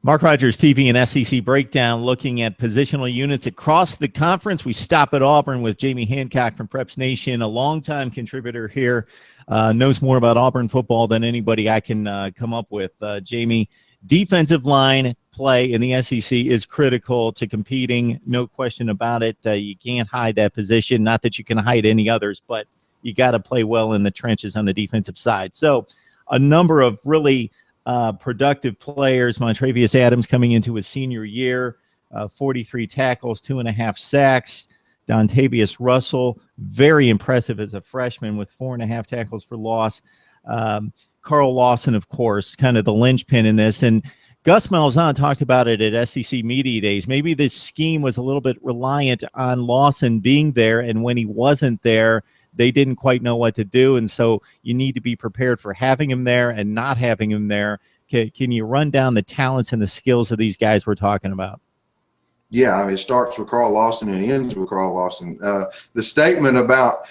Mark Rogers TV and SEC Breakdown, looking at positional units across the conference. We stop at Auburn with Jamie Hancock from Preps Nation, a longtime contributor here, knows more about Auburn football than anybody I can come up with. Jamie, defensive line play in the SEC is critical to competing, no question about it. You can't hide that position. Not that you can hide any others, but you got to play well in the trenches on the defensive side. So a number of really productive players. Dontavius Adams coming into his senior year, 43 tackles, 2.5 sacks. Dontavius Russell, very impressive as a freshman with 4.5 tackles for loss. Carl Lawson, of course, kind of the linchpin in this. And Gus Malzahn talked about it at SEC Media Days. Maybe this scheme was a little bit reliant on Lawson being there, and when he wasn't there, they didn't quite know what to do, and so you need to be prepared for having him there and not having him there. Can you run down the talents and the skills of these guys we're talking about? Yeah, I mean, it starts with Carl Lawson and ends with Carl Lawson. The statement about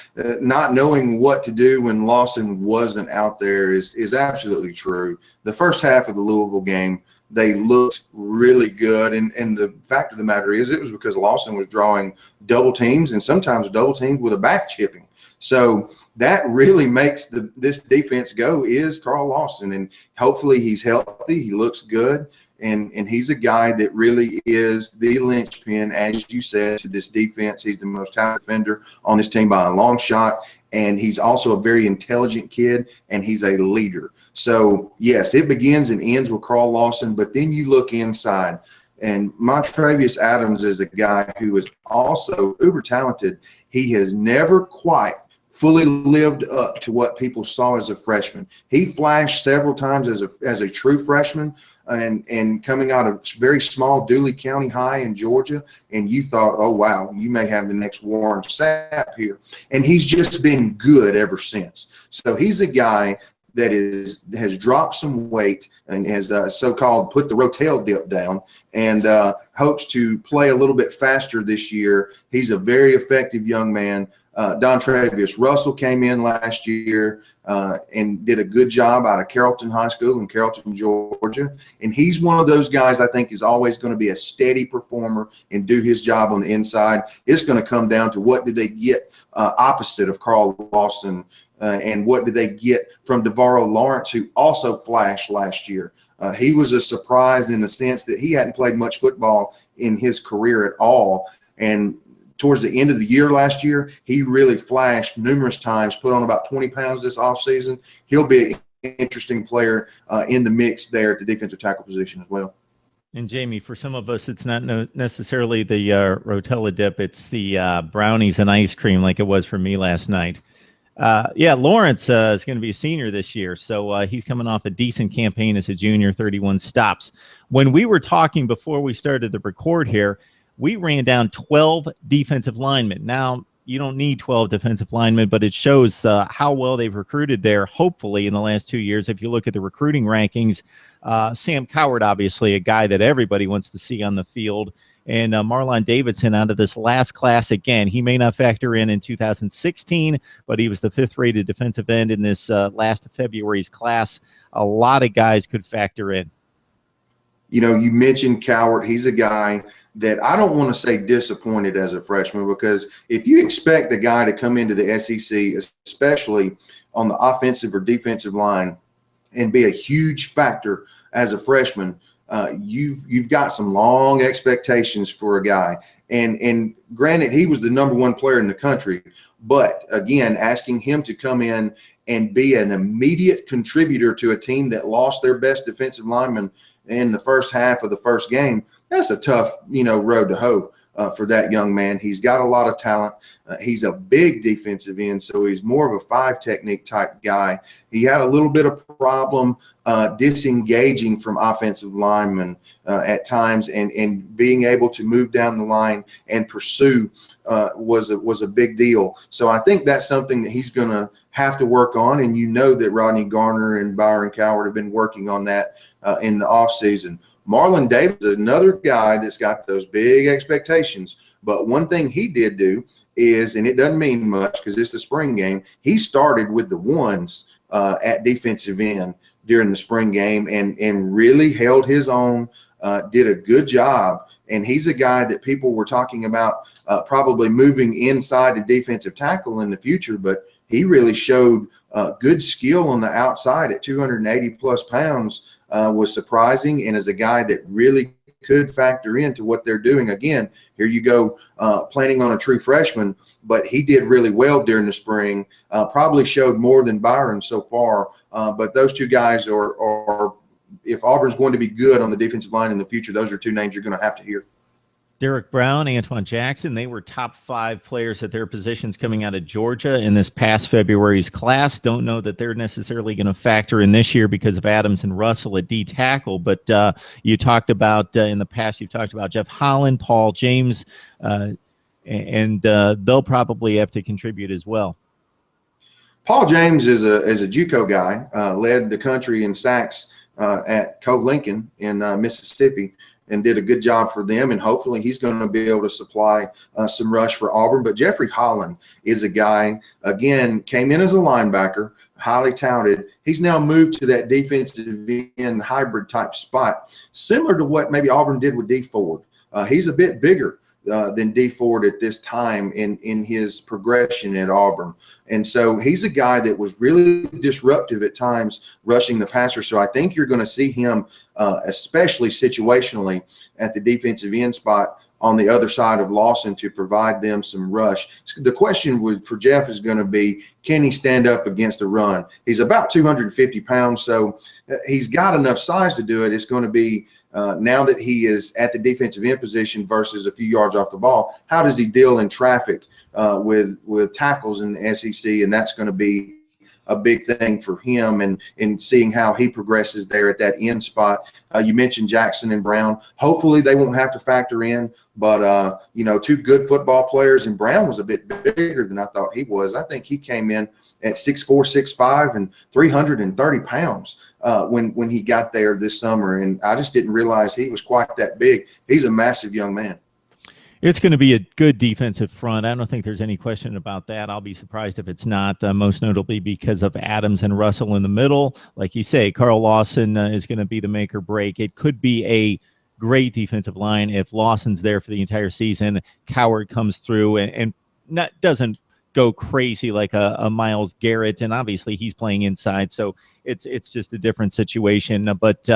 not knowing what to do when Lawson wasn't out there is absolutely true. The first half of the Louisville game, they looked really good, and the fact of the matter is it was because Lawson was drawing double teams and sometimes double teams with a back chipping. So that really makes this defense go is Carl Lawson, and hopefully he's healthy. He looks good, and he's a guy that really is the linchpin, as you said, to this defense. He's the most talented defender on this team by a long shot, and he's also a very intelligent kid, and he's a leader. So, yes, it begins and ends with Carl Lawson, but then you look inside. And Dontavius Adams is a guy who is also uber talented. He has never quite fully lived up to what people saw as a freshman. He flashed several times as a true freshman and coming out of very small Dooley County High in Georgia, and you thought, oh, wow, you may have the next Warren Sapp here. And he's just been good ever since. So he's a guy that has dropped some weight and has so-called put the rotel dip down and hopes to play a little bit faster this year. He's a very effective young man. Dontavius Russell came in last year and did a good job out of Carrollton High School in Carrollton, Georgia. And he's one of those guys I think is always going to be a steady performer and do his job on the inside. It's going to come down to what do they get opposite of Carl Lawson and what do they get from DeVaro Lawrence, who also flashed last year. He was a surprise in the sense that he hadn't played much football in his career at all. And towards the end of the year last year, he really flashed numerous times, put on about 20 pounds this offseason. He'll be an interesting player in the mix there at the defensive tackle position as well. And Jamie, for some of us, it's not necessarily the Rotella dip. It's the brownies and ice cream like it was for me last night. Lawrence is going to be a senior this year, so he's coming off a decent campaign as a junior, 31 stops. When we were talking before we started the record here, we ran down 12 defensive linemen. Now, you don't need 12 defensive linemen, but it shows how well they've recruited there, hopefully, in the last 2 years. If you look at the recruiting rankings, Sam Cowart, obviously, a guy that everybody wants to see on the field, and Marlon Davidson out of this last class again. He may not factor in 2016, but he was the 5th-rated defensive end in this last of February's class. A lot of guys could factor in. You know, you mentioned Cowart. He's a guy that I don't want to say disappointed as a freshman, because if you expect a guy to come into the SEC, especially on the offensive or defensive line, and be a huge factor as a freshman, you've got some long expectations for a guy. And granted, he was the #1 player in the country, but again, asking him to come in and be an immediate contributor to a team that lost their best defensive lineman in the first half of the first game, that's a tough, road to hoe for that young man. He's got a lot of talent. He's a big defensive end, so he's more of a 5 technique type guy. He had a little bit of problem disengaging from offensive linemen at times, and being able to move down the line and pursue was a big deal. So I think that's something that he's going to have to work on, and that Rodney Garner and Byron Cowart have been working on that in the offseason. Marlon Davis is another guy that's got those big expectations, but one thing he did do is, and it doesn't mean much because it's the spring game, he started with the ones at defensive end during the spring game and really held his own, did a good job. And he's a guy that people were talking about probably moving inside the defensive tackle in the future, but he really showed good skill on the outside at 280 plus pounds, was surprising, and is a guy that really could factor into what they're doing. Again, here you go, planning on a true freshman, but he did really well during the spring, probably showed more than Byron so far. But those two guys are, if Auburn's going to be good on the defensive line in the future, those are two names you're going to have to hear. Derek Brown, Antoine Jackson, they were top 5 players at their positions coming out of Georgia in this past February's class. Don't know that they're necessarily going to factor in this year because of Adams and Russell at D tackle. But you talked about in the past, you've talked about Jeff Holland, Paul James, and they'll probably have to contribute as well. Paul James is a JUCO guy, led the country in sacks at Cove Lincoln in Mississippi, and did a good job for them, and hopefully he's going to be able to supply some rush for Auburn. But Jeffrey Holland is a guy, again, came in as a linebacker, highly touted. He's now moved to that defensive end hybrid type spot, similar to what maybe Auburn did with D Ford. He's a bit bigger than D Ford at this time in his progression at Auburn. And so he's a guy that was really disruptive at times rushing the passer. So I think you're going to see him, especially situationally at the defensive end spot on the other side of Lawson, to provide them some rush. The question for Jeff is going to be, can he stand up against the run? He's about 250 pounds, so he's got enough size to do it. It's going to be, now that he is at the defensive end position versus a few yards off the ball, how does he deal in traffic with tackles in the SEC? And that's going to be a big thing for him, and seeing how he progresses there at that end spot. You mentioned Jackson and Brown. Hopefully they won't have to factor in, but you know, two good football players, and Brown was a bit bigger than I thought he was. I think he came in at 6'4", 6'5", and 330 pounds when he got there this summer, and I just didn't realize he was quite that big. He's a massive young man. It's going to be a good defensive front. I don't think there's any question about that. I'll be surprised if it's not, most notably because of Adams and Russell in the middle. Like you say, Carl Lawson is going to be the make or break. It could be a great defensive line if Lawson's there for the entire season. Cowart comes through and doesn't go crazy like a Myles Garrett, and obviously he's playing inside, so it's just a different situation. But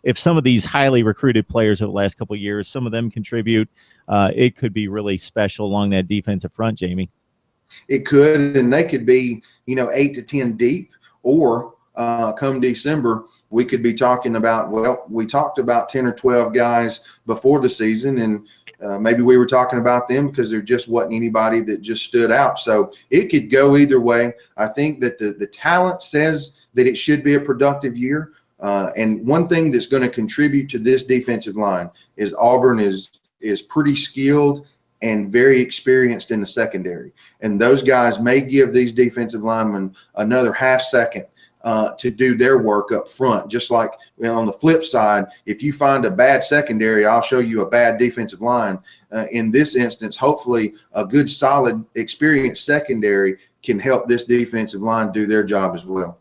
if some of these highly recruited players over the last couple of years, some of them contribute, it could be really special along that defensive front, Jamie. It could, and they could be, you know, 8 to 10 deep, or come December, we could be talking about, well, we talked about 10 or 12 guys before the season, and maybe we were talking about them because there just wasn't anybody that just stood out. So it could go either way. I think that the talent says that it should be a productive year. And one thing that's going to contribute to this defensive line is Auburn is pretty skilled and very experienced in the secondary. And those guys may give these defensive linemen another half second to do their work up front. Just like, you know, on the flip side, if you find a bad secondary, I'll show you a bad defensive line. In this instance, hopefully a good, solid, experienced secondary can help this defensive line do their job as well.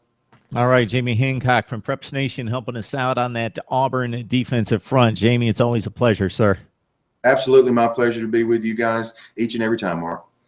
All right, Jamie Hancock from Preps Nation helping us out on that Auburn defensive front. Jamie, it's always a pleasure, sir. Absolutely my pleasure to be with you guys each and every time, Mark.